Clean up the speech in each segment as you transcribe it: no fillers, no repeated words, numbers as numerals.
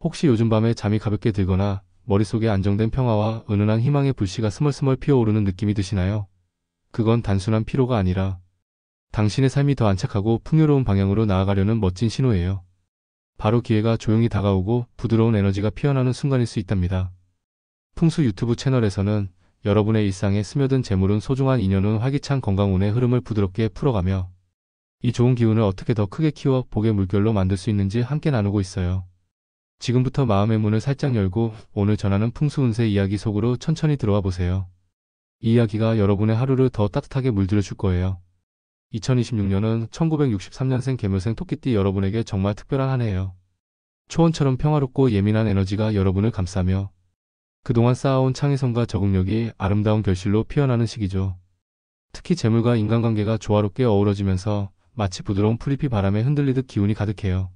혹시 요즘 밤에 잠이 가볍게 들거나 머릿속에 안정된 평화와 은은한 희망의 불씨가 스멀스멀 피어오르는 느낌이 드시나요? 그건 단순한 피로가 아니라 당신의 삶이 더 안착하고 풍요로운 방향으로 나아가려는 멋진 신호예요. 바로 기회가 조용히 다가오고 부드러운 에너지가 피어나는 순간일 수 있답니다. 풍수 유튜브 채널에서는 여러분의 일상에 스며든 재물운 소중한 인연은 활기찬 건강운의 흐름을 부드럽게 풀어가며 이 좋은 기운을 어떻게 더 크게 키워 복의 물결로 만들 수 있는지 함께 나누고 있어요. 지금부터 마음의 문을 살짝 열고 오늘 전하는 풍수운세 이야기 속으로 천천히 들어와 보세요. 이 이야기가 여러분의 하루를 더 따뜻하게 물들여 줄 거예요. 2026년은 1963년생 개묘생 토끼띠 여러분에게 정말 특별한 한 해예요. 초원처럼 평화롭고 예민한 에너지가 여러분을 감싸며 그동안 쌓아온 창의성과 적응력이 아름다운 결실로 피어나는 시기죠. 특히 재물과 인간관계가 조화롭게 어우러지면서 마치 부드러운 풀잎이 바람에 흔들리듯 기운이 가득해요.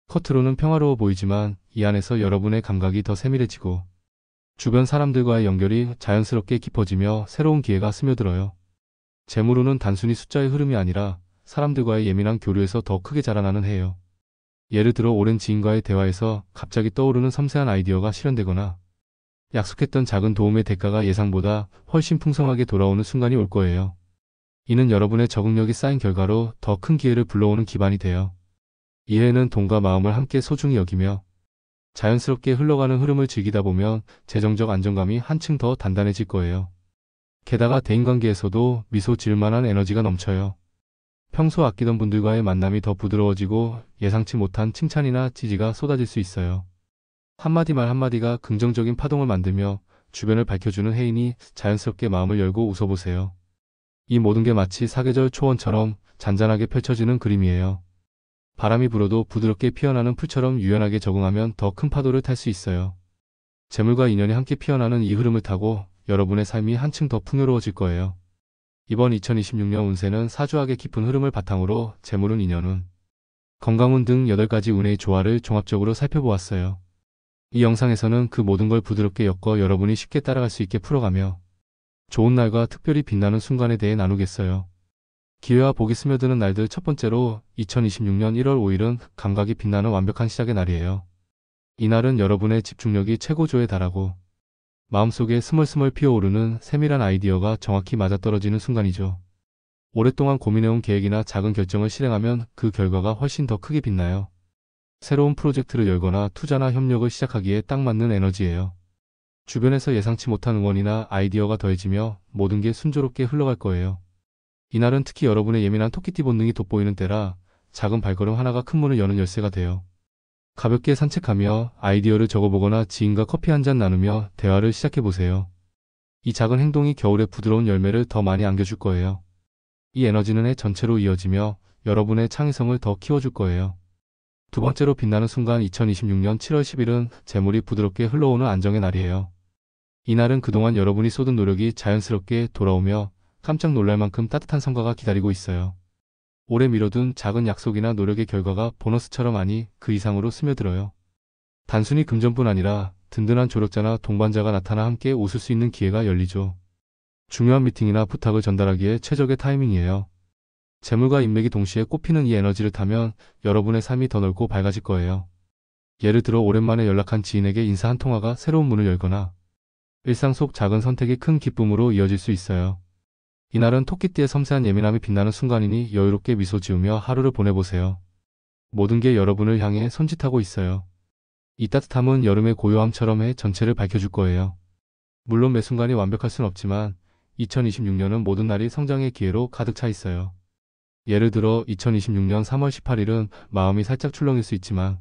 겉으로는 평화로워 보이지만 이 안에서 여러분의 감각이 더 세밀해지고 주변 사람들과의 연결이 자연스럽게 깊어지며 새로운 기회가 스며들어요. 재물운은 단순히 숫자의 흐름이 아니라 사람들과의 예민한 교류에서 더 크게 자라나는 해예요. 예를 들어 오랜 지인과의 대화에서 갑자기 떠오르는 섬세한 아이디어가 실현되거나 약속했던 작은 도움의 대가가 예상보다 훨씬 풍성하게 돌아오는 순간이 올 거예요. 이는 여러분의 적응력이 쌓인 결과로 더 큰 기회를 불러오는 기반이 돼요. 이 해에는 돈과 마음을 함께 소중히 여기며 자연스럽게 흘러가는 흐름을 즐기다 보면 재정적 안정감이 한층 더 단단해질 거예요. 게다가 대인관계에서도 미소 지을 만한 에너지가 넘쳐요. 평소 아끼던 분들과의 만남이 더 부드러워지고 예상치 못한 칭찬이나 지지가 쏟아질 수 있어요. 한마디 말 한마디가 긍정적인 파동을 만들며 주변을 밝혀주는 해이니 자연스럽게 마음을 열고 웃어보세요. 이 모든 게 마치 사계절 초원처럼 잔잔하게 펼쳐지는 그림이에요. 바람이 불어도 부드럽게 피어나는 풀처럼 유연하게 적응하면 더 큰 파도를 탈 수 있어요. 재물과 인연이 함께 피어나는 이 흐름을 타고 여러분의 삶이 한층 더 풍요로워질 거예요. 이번 2026년 운세는 사주학의 깊은 흐름을 바탕으로 재물운, 인연운, 건강운 등 8가지 운의 조화를 종합적으로 살펴보았어요. 이 영상에서는 그 모든 걸 부드럽게 엮어 여러분이 쉽게 따라갈 수 있게 풀어가며 좋은 날과 특별히 빛나는 순간에 대해 나누겠어요. 기회와 복이 스며드는 날들 첫 번째로 2026년 1월 5일은 감각이 빛나는 완벽한 시작의 날이에요. 이날은 여러분의 집중력이 최고조에 달하고 마음속에 스멀스멀 피어오르는 세밀한 아이디어가 정확히 맞아떨어지는 순간이죠. 오랫동안 고민해온 계획이나 작은 결정을 실행하면 그 결과가 훨씬 더 크게 빛나요. 새로운 프로젝트를 열거나 투자나 협력을 시작하기에 딱 맞는 에너지예요. 주변에서 예상치 못한 응원이나 아이디어가 더해지며 모든 게 순조롭게 흘러갈 거예요. 이날은 특히 여러분의 예민한 토끼띠 본능이 돋보이는 때라 작은 발걸음 하나가 큰 문을 여는 열쇠가 돼요. 가볍게 산책하며 아이디어를 적어보거나 지인과 커피 한 잔 나누며 대화를 시작해보세요. 이 작은 행동이 겨울의 부드러운 열매를 더 많이 안겨줄 거예요. 이 에너지는 해 전체로 이어지며 여러분의 창의성을 더 키워줄 거예요. 두 번째로 빛나는 순간 2026년 7월 10일은 재물이 부드럽게 흘러오는 안정의 날이에요. 이날은 그동안 여러분이 쏟은 노력이 자연스럽게 돌아오며 깜짝 놀랄 만큼 따뜻한 성과가 기다리고 있어요. 오래 미뤄둔 작은 약속이나 노력의 결과가 보너스처럼 아니 그 이상으로 스며들어요. 단순히 금전뿐 아니라 든든한 조력자나 동반자가 나타나 함께 웃을 수 있는 기회가 열리죠. 중요한 미팅이나 부탁을 전달하기에 최적의 타이밍이에요. 재물과 인맥이 동시에 꽃피는 이 에너지를 타면 여러분의 삶이 더 넓고 밝아질 거예요. 예를 들어 오랜만에 연락한 지인에게 인사 한 통화가 새로운 문을 열거나 일상 속 작은 선택이 큰 기쁨으로 이어질 수 있어요. 이날은 토끼띠의 섬세한 예민함이 빛나는 순간이니 여유롭게 미소 지으며 하루를 보내보세요. 모든 게 여러분을 향해 손짓하고 있어요. 이 따뜻함은 여름의 고요함처럼 해 전체를 밝혀줄 거예요. 물론 매 순간이 완벽할 순 없지만 2026년은 모든 날이 성장의 기회로 가득 차 있어요. 예를 들어 2026년 3월 18일은 마음이 살짝 출렁일 수 있지만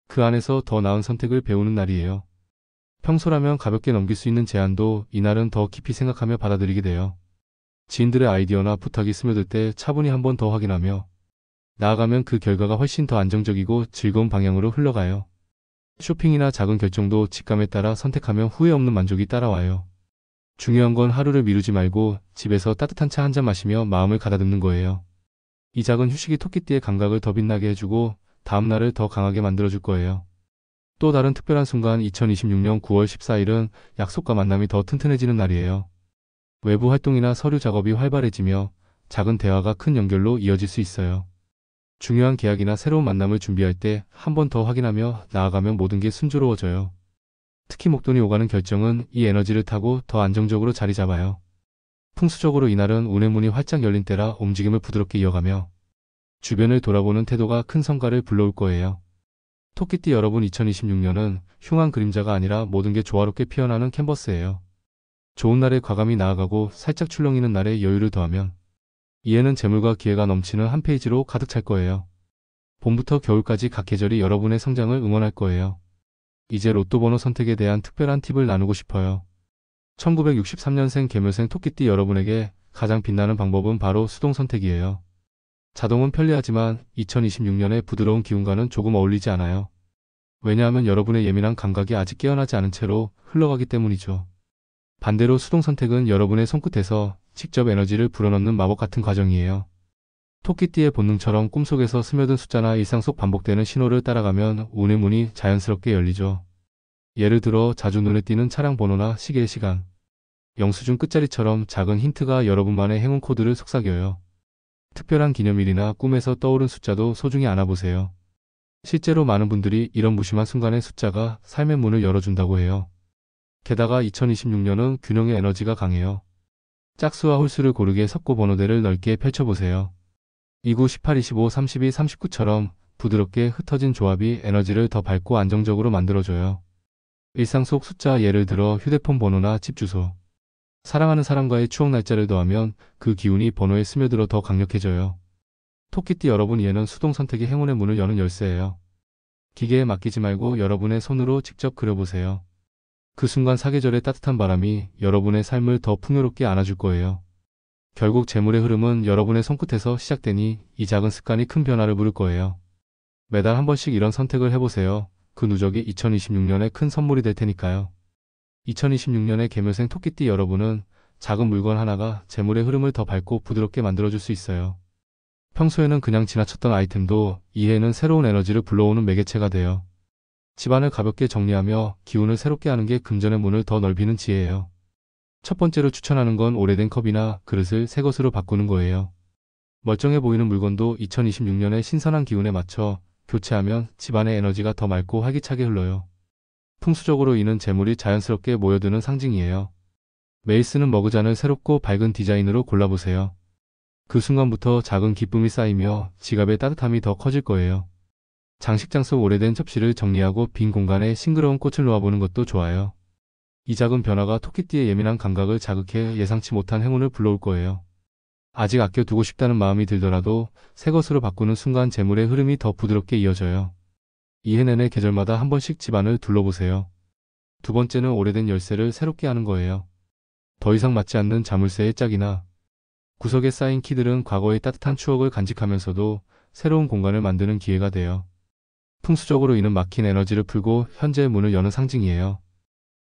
그 안에서 더 나은 선택을 배우는 날이에요. 평소라면 가볍게 넘길 수 있는 제안도 이날은 더 깊이 생각하며 받아들이게 돼요. 지인들의 아이디어나 부탁이 스며들 때 차분히 한 번 더 확인하며 나아가면 그 결과가 훨씬 더 안정적이고 즐거운 방향으로 흘러가요. 쇼핑이나 작은 결정도 직감에 따라 선택하면 후회 없는 만족이 따라와요. 중요한 건 하루를 미루지 말고 집에서 따뜻한 차 한 잔 마시며 마음을 가다듬는 거예요. 이 작은 휴식이 토끼띠의 감각을 더 빛나게 해주고 다음 날을 더 강하게 만들어줄 거예요. 또 다른 특별한 순간 2026년 9월 14일은 약속과 만남이 더 튼튼해지는 날이에요. 외부 활동이나 서류 작업이 활발해지며 작은 대화가 큰 연결로 이어질 수 있어요. 중요한 계약이나 새로운 만남을 준비할 때 한 번 더 확인하며 나아가면 모든 게 순조로워져요. 특히 목돈이 오가는 결정은 이 에너지를 타고 더 안정적으로 자리 잡아요. 풍수적으로 이날은 운의 문이 활짝 열린 때라 움직임을 부드럽게 이어가며 주변을 돌아보는 태도가 큰 성과를 불러올 거예요. 토끼띠 여러분, 2026년은 흉한 그림자가 아니라 모든 게 조화롭게 피어나는 캔버스예요. 좋은 날에 과감히 나아가고 살짝 출렁이는 날에 여유를 더하면 이해는 재물과 기회가 넘치는 한 페이지로 가득 찰 거예요. 봄부터 겨울까지 각 계절이 여러분의 성장을 응원할 거예요. 이제 로또 번호 선택에 대한 특별한 팁을 나누고 싶어요. 1963년생 개묘생 토끼띠 여러분에게 가장 빛나는 방법은 바로 수동 선택이에요. 자동은 편리하지만 2026년의 부드러운 기운과는 조금 어울리지 않아요. 왜냐하면 여러분의 예민한 감각이 아직 깨어나지 않은 채로 흘러가기 때문이죠. 반대로 수동 선택은 여러분의 손끝에서 직접 에너지를 불어넣는 마법 같은 과정이에요. 토끼띠의 본능처럼 꿈속에서 스며든 숫자나 일상 속 반복되는 신호를 따라가면 운의 문이 자연스럽게 열리죠. 예를 들어 자주 눈에 띄는 차량 번호나 시계의 시간, 영수증 끝자리처럼 작은 힌트가 여러분만의 행운 코드를 속삭여요. 특별한 기념일이나 꿈에서 떠오른 숫자도 소중히 안아보세요. 실제로 많은 분들이 이런 무심한 순간의 숫자가 삶의 문을 열어준다고 해요. 게다가 2026년은 균형의 에너지가 강해요. 짝수와 홀수를 고르게 섞고 번호대를 넓게 펼쳐보세요. 29, 18, 25, 32, 39처럼 부드럽게 흩어진 조합이 에너지를 더 밝고 안정적으로 만들어줘요. 일상 속 숫자, 예를 들어 휴대폰 번호나 집 주소, 사랑하는 사람과의 추억 날짜를 더하면 그 기운이 번호에 스며들어 더 강력해져요. 토끼띠 여러분, 이해는 수동 선택이 행운의 문을 여는 열쇠예요. 기계에 맡기지 말고 여러분의 손으로 직접 그려보세요. 그 순간 사계절의 따뜻한 바람이 여러분의 삶을 더 풍요롭게 안아줄 거예요. 결국 재물의 흐름은 여러분의 손끝에서 시작되니 이 작은 습관이 큰 변화를 부를 거예요. 매달 한 번씩 이런 선택을 해보세요. 그 누적이 2026년에 큰 선물이 될 테니까요. 2026년의 개묘생 토끼띠 여러분은 작은 물건 하나가 재물의 흐름을 더 밝고 부드럽게 만들어줄 수 있어요. 평소에는 그냥 지나쳤던 아이템도 이해에는 새로운 에너지를 불러오는 매개체가 돼요. 집안을 가볍게 정리하며 기운을 새롭게 하는 게 금전의 문을 더 넓히는 지혜예요. 첫 번째로 추천하는 건 오래된 컵이나 그릇을 새 것으로 바꾸는 거예요. 멀쩡해 보이는 물건도 2026년의 신선한 기운에 맞춰 교체하면 집안의 에너지가 더 맑고 활기차게 흘러요. 풍수적으로 이는 재물이 자연스럽게 모여드는 상징이에요. 매일 쓰는 머그잔을 새롭고 밝은 디자인으로 골라보세요. 그 순간부터 작은 기쁨이 쌓이며 지갑의 따뜻함이 더 커질 거예요. 장식장 속 오래된 접시를 정리하고 빈 공간에 싱그러운 꽃을 놓아보는 것도 좋아요. 이 작은 변화가 토끼띠의 예민한 감각을 자극해 예상치 못한 행운을 불러올 거예요. 아직 아껴두고 싶다는 마음이 들더라도 새 것으로 바꾸는 순간 재물의 흐름이 더 부드럽게 이어져요. 이해 내내 계절마다 한 번씩 집안을 둘러보세요. 두 번째는 오래된 열쇠를 새롭게 하는 거예요. 더 이상 맞지 않는 자물쇠의 짝이나 구석에 쌓인 키들은 과거의 따뜻한 추억을 간직하면서도 새로운 공간을 만드는 기회가 돼요. 풍수적으로 이는 막힌 에너지를 풀고 현재의 문을 여는 상징이에요.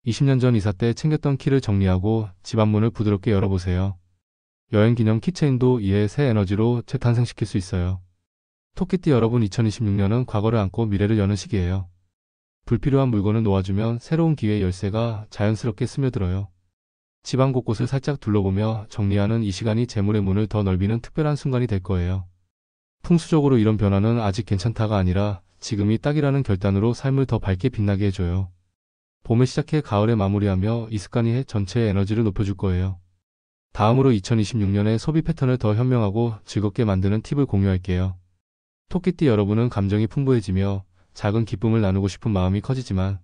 20년 전 이사 때 챙겼던 키를 정리하고 집안 문을 부드럽게 열어보세요. 여행 기념 키체인도 이에 새 에너지로 재탄생시킬 수 있어요. 토끼띠 여러분, 2026년은 과거를 안고 미래를 여는 시기예요. 불필요한 물건을 놓아주면 새로운 기회의 열쇠가 자연스럽게 스며들어요. 집안 곳곳을 살짝 둘러보며 정리하는 이 시간이 재물의 문을 더 넓이는 특별한 순간이 될 거예요. 풍수적으로 이런 변화는 아직 괜찮다가 아니라 지금이 딱이라는 결단으로 삶을 더 밝게 빛나게 해줘요. 봄에 시작해 가을에 마무리하며 이 습관이 해 전체의 에너지를 높여줄 거예요. 다음으로 2026년의 소비 패턴을 더 현명하고 즐겁게 만드는 팁을 공유할게요. 토끼띠 여러분은 감정이 풍부해지며 작은 기쁨을 나누고 싶은 마음이 커지지만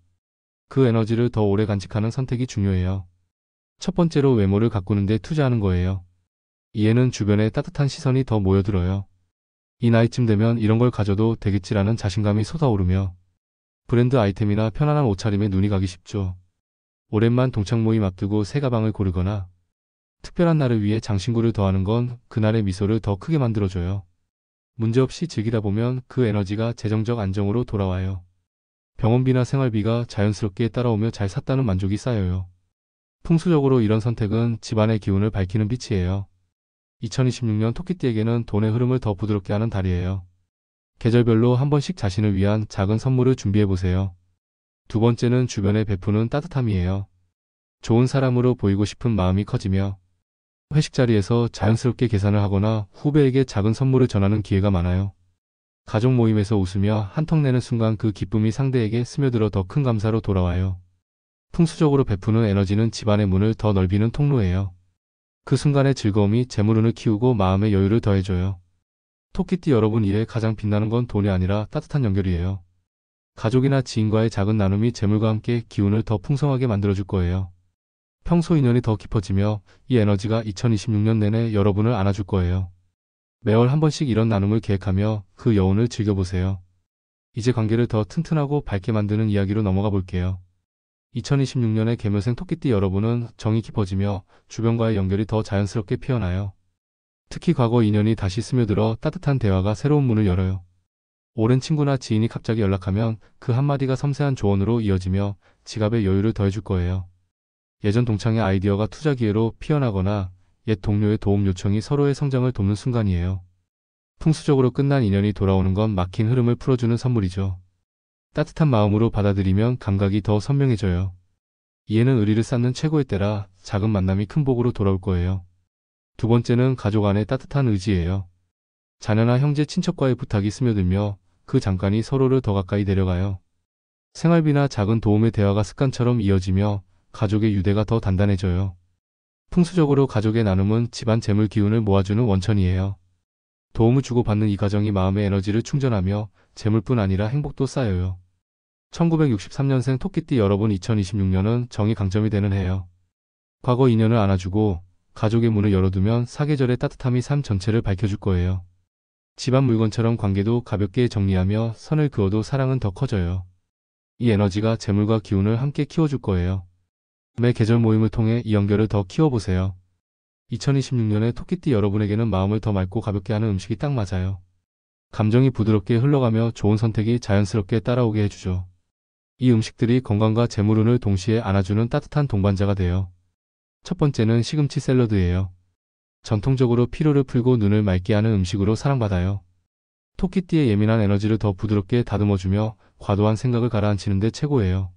그 에너지를 더 오래 간직하는 선택이 중요해요. 첫 번째로 외모를 가꾸는 데 투자하는 거예요. 이에는 주변에 따뜻한 시선이 더 모여들어요. 이 나이쯤 되면 이런 걸 가져도 되겠지라는 자신감이 솟아오르며 브랜드 아이템이나 편안한 옷차림에 눈이 가기 쉽죠. 오랜만 동창 모임 앞두고 새 가방을 고르거나 특별한 날을 위해 장신구를 더하는 건 그날의 미소를 더 크게 만들어줘요. 문제없이 즐기다 보면 그 에너지가 재정적 안정으로 돌아와요. 병원비나 생활비가 자연스럽게 따라오며 잘 샀다는 만족이 쌓여요. 풍수적으로 이런 선택은 집안의 기운을 밝히는 빛이에요. 2026년 토끼띠에게는 돈의 흐름을 더 부드럽게 하는 달이에요. 계절별로 한 번씩 자신을 위한 작은 선물을 준비해보세요. 두 번째는 주변에 베푸는 따뜻함이에요. 좋은 사람으로 보이고 싶은 마음이 커지며 회식 자리에서 자연스럽게 계산을 하거나 후배에게 작은 선물을 전하는 기회가 많아요. 가족 모임에서 웃으며 한턱 내는 순간 그 기쁨이 상대에게 스며들어 더 큰 감사로 돌아와요. 풍수적으로 베푸는 에너지는 집안의 문을 더 넓히는 통로예요. 그 순간의 즐거움이 재물운을 키우고 마음의 여유를 더해줘요. 토끼띠 여러분 일에 가장 빛나는 건 돈이 아니라 따뜻한 연결이에요. 가족이나 지인과의 작은 나눔이 재물과 함께 기운을 더 풍성하게 만들어줄 거예요. 평소 인연이 더 깊어지며 이 에너지가 2026년 내내 여러분을 안아줄 거예요. 매월 한 번씩 이런 나눔을 계획하며 그 여운을 즐겨보세요. 이제 관계를 더 튼튼하고 밝게 만드는 이야기로 넘어가 볼게요. 2026년의 개묘생 토끼띠 여러분은 정이 깊어지며 주변과의 연결이 더 자연스럽게 피어나요. 특히 과거 인연이 다시 스며들어 따뜻한 대화가 새로운 문을 열어요. 오랜 친구나 지인이 갑자기 연락하면 그 한마디가 섬세한 조언으로 이어지며 지갑의 여유를 더해줄 거예요. 예전 동창의 아이디어가 투자 기회로 피어나거나 옛 동료의 도움 요청이 서로의 성장을 돕는 순간이에요. 풍수적으로 끝난 인연이 돌아오는 건 막힌 흐름을 풀어주는 선물이죠. 따뜻한 마음으로 받아들이면 감각이 더 선명해져요. 이해는 의리를 쌓는 최고의 때라 작은 만남이 큰 복으로 돌아올 거예요. 두 번째는 가족 안의 따뜻한 의지예요. 자녀나 형제 친척과의 부탁이 스며들며 그 잠깐이 서로를 더 가까이 데려가요. 생활비나 작은 도움의 대화가 습관처럼 이어지며 가족의 유대가 더 단단해져요. 풍수적으로 가족의 나눔은 집안 재물 기운을 모아주는 원천이에요. 도움을 주고받는 이 과정이 마음의 에너지를 충전하며 재물뿐 아니라 행복도 쌓여요. 1963년생 토끼띠 여러분 2026년은 정이 강점이 되는 해요. 과거 인연을 안아주고 가족의 문을 열어두면 사계절의 따뜻함이 삶 전체를 밝혀줄 거예요. 집안 물건처럼 관계도 가볍게 정리하며 선을 그어도 사랑은 더 커져요. 이 에너지가 재물과 기운을 함께 키워줄 거예요. 매 계절 모임을 통해 이 연결을 더 키워보세요. 2026년에 토끼띠 여러분에게는 마음을 더 맑고 가볍게 하는 음식이 딱 맞아요. 감정이 부드럽게 흘러가며 좋은 선택이 자연스럽게 따라오게 해주죠. 이 음식들이 건강과 재물운을 동시에 안아주는 따뜻한 동반자가 돼요. 첫 번째는 시금치 샐러드예요. 전통적으로 피로를 풀고 눈을 맑게 하는 음식으로 사랑받아요. 토끼띠의 예민한 에너지를 더 부드럽게 다듬어주며 과도한 생각을 가라앉히는 데 최고예요.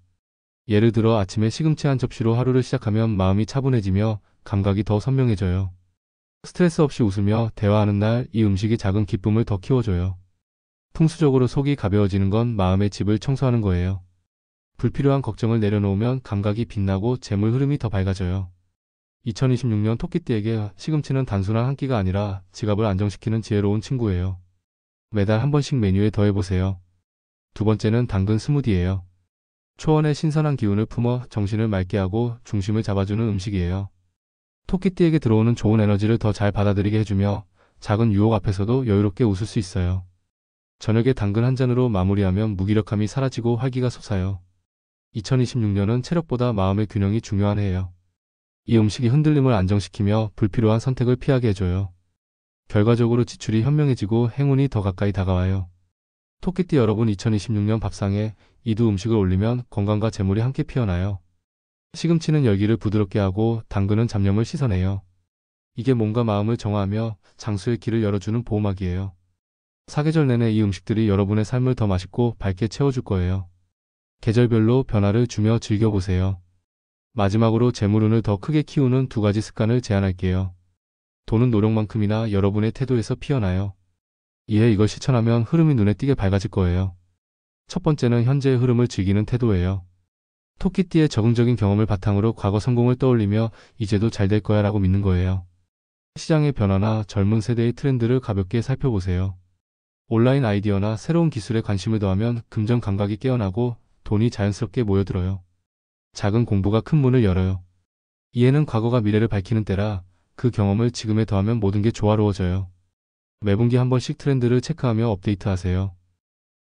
예를 들어 아침에 시금치 한 접시로 하루를 시작하면 마음이 차분해지며 감각이 더 선명해져요. 스트레스 없이 웃으며 대화하는 날 이 음식이 작은 기쁨을 더 키워줘요. 풍수적으로 속이 가벼워지는 건 마음의 집을 청소하는 거예요. 불필요한 걱정을 내려놓으면 감각이 빛나고 재물 흐름이 더 밝아져요. 2026년 토끼띠에게 시금치는 단순한 한 끼가 아니라 지갑을 안정시키는 지혜로운 친구예요. 매달 한 번씩 메뉴에 더해보세요. 두 번째는 당근 스무디예요. 초원의 신선한 기운을 품어 정신을 맑게 하고 중심을 잡아주는 음식이에요. 토끼띠에게 들어오는 좋은 에너지를 더 잘 받아들이게 해주며 작은 유혹 앞에서도 여유롭게 웃을 수 있어요. 저녁에 당근 한 잔으로 마무리하면 무기력함이 사라지고 활기가 솟아요. 2026년은 체력보다 마음의 균형이 중요한 해예요. 이 음식이 흔들림을 안정시키며 불필요한 선택을 피하게 해줘요. 결과적으로 지출이 현명해지고 행운이 더 가까이 다가와요. 토끼띠 여러분 2026년 밥상에 이 두 음식을 올리면 건강과 재물이 함께 피어나요. 시금치는 열기를 부드럽게 하고 당근은 잡념을 씻어내요. 이게 몸과 마음을 정화하며 장수의 길을 열어주는 보호막이에요. 사계절 내내 이 음식들이 여러분의 삶을 더 맛있고 밝게 채워줄 거예요. 계절별로 변화를 주며 즐겨보세요. 마지막으로 재물운을 더 크게 키우는 두 가지 습관을 제안할게요. 돈은 노력만큼이나 여러분의 태도에서 피어나요. 이에 이걸 실천하면 흐름이 눈에 띄게 밝아질 거예요. 첫 번째는 현재의 흐름을 즐기는 태도예요. 토끼띠의 적응적인 경험을 바탕으로 과거 성공을 떠올리며 이제도 잘 될 거야 라고 믿는 거예요. 시장의 변화나 젊은 세대의 트렌드를 가볍게 살펴보세요. 온라인 아이디어나 새로운 기술에 관심을 더하면 금전 감각이 깨어나고 돈이 자연스럽게 모여들어요. 작은 공부가 큰 문을 열어요. 이해는 과거가 미래를 밝히는 때라 그 경험을 지금에 더하면 모든 게 조화로워져요. 매분기 한 번씩 트렌드를 체크하며 업데이트하세요.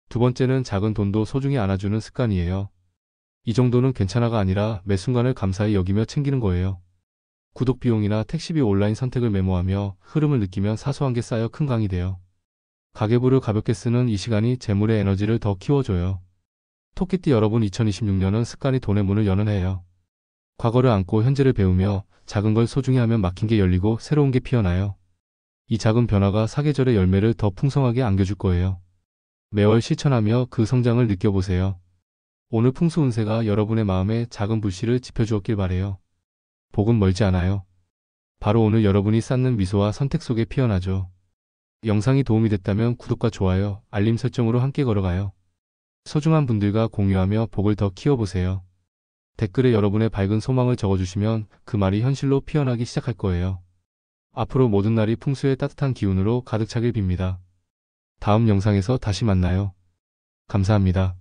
두 번째는 작은 돈도 소중히 안아주는 습관이에요. 이 정도는 괜찮아가 아니라 매 순간을 감사히 여기며 챙기는 거예요. 구독 비용이나 택시비 온라인 선택을 메모하며 흐름을 느끼면 사소한 게 쌓여 큰 강이 돼요. 가계부를 가볍게 쓰는 이 시간이 재물의 에너지를 더 키워줘요. 토끼띠 여러분 2026년은 습관이 돈의 문을 여는 해예요. 과거를 안고 현재를 배우며 작은 걸 소중히 하면 막힌 게 열리고 새로운 게 피어나요. 이 작은 변화가 사계절의 열매를 더 풍성하게 안겨줄 거예요. 매월 실천하며 그 성장을 느껴보세요. 오늘 풍수 운세가 여러분의 마음에 작은 불씨를 지펴주었길 바래요. 복은 멀지 않아요. 바로 오늘 여러분이 쌓는 미소와 선택 속에 피어나죠. 영상이 도움이 됐다면 구독과 좋아요, 알림 설정으로 함께 걸어가요. 소중한 분들과 공유하며 복을 더 키워보세요. 댓글에 여러분의 밝은 소망을 적어주시면 그 말이 현실로 피어나기 시작할 거예요. 앞으로 모든 날이 풍수의 따뜻한 기운으로 가득 차길 빕니다. 다음 영상에서 다시 만나요. 감사합니다.